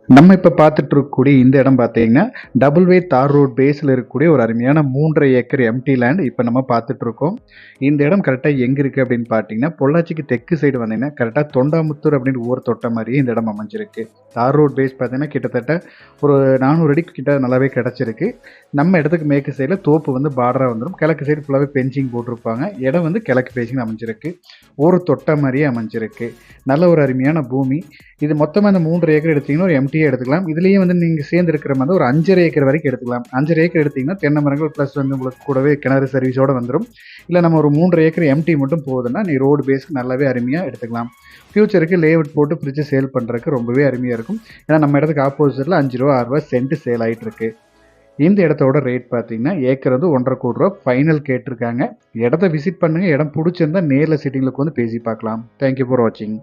நம்ம இப்ப பார்த்துட்டு இருக்கக்கூடிய இந்த இடம் பார்த்தீங்கன்னா, டபுள் வே தார் ரோட் பேஸ்ல இருக்கக்கூடிய ஒரு அருமையான 3 1/2 ஏக்கர் எம்ப்டி லேண்ட் இப்ப நம்ம பார்த்துட்டு இருக்கோம். இந்த இடம் கரெக்ட்டா எங்க இருக்கு அப்படின்னு பார்த்தீங்கன்னா, பொள்ளாச்சிக்கு தெற்கு சைடு வந்தீங்கன்னா, கரெக்ட்டா தொண்டாமுத்தூர் அப்படின்னு ஊர் தொட்ட மாரியே இந்த இடம் அமைஞ்சிருக்கு. தார் ரோட் பேஸ் பார்த்தீங்கன்னா, கிட்டத்தட்ட ஒரு 400 அடி கிட்ட நல்லாவே கிடைச்சிருக்கு. நம்ம இடத்துக்கு மேற்கு சைடுல தோப்பு வந்து பார்டரா வந்துரும். கிழக்கு சைடு ஃபுல்லாவே பென்சிங் போட்டிருப்பாங்க. இடம் வந்து கிழக்கு ஃபேசிங்ல அமைஞ்சிருக்கு. ஊர் தொட்ட மாரியே அமைஞ்சிருக்கு. நல்ல ஒரு அருமையான பூமி. இது மொத்தமா இந்த 3 1/2 ஏக்கர் எடுத்தீங்கன்னா, ஒரு எம்டியே எடுத்துக்கலாம். இதுலயே வந்து நீங்க சேர்ந்து இருக்கிற மாதிரி ஒரு 5 1/2 ஏக்கர் வரைக்கும் எடுத்துக்கலாம். 5 1/2 ஏக்கர் எடுத்தீங்கன்னா, தென்னை மரங்கள் பிளஸ் வந்து உங்களுக்கு கூடவே கிணறு சர்வீஸோட வந்துரும். இல்ல நம்ம ஒரு 3 1/2 ஏக்கர் எம்டி மட்டும் போதுன்னா, நீ ரோடு பேஸ்க்கு நல்லாவே அருமையா எடுத்துக்கலாம். ஃபியூச்சருக்கு லேஅவுட் போட்டு பிரிச்சு சேல் பண்றதுக்கு ரொம்பவே அருமையா இருக்கும். ஏன்னா நம்ம இடத்துக்கு ஆப்போசிட்ல ரூ. 5 6 சென்ட் சேல் ஆயிட்டு இருக்கு. இந்த இடத்தோட ரேட் பார்த்தீங்கன்னா, ஏக்கர் வந்து ரூ. 1,50,00,000 ஃபைனல் கேட்டிருக்காங்க. இடத்த விசிட் பண்ணுங்க. இடம் புடிச்சிருந்தா நேர்ல சிட்டிங்ல உட்காந்து பேசி பார்க்கலாம். தேங்க் யூ ஃபார் வாட்சிங்.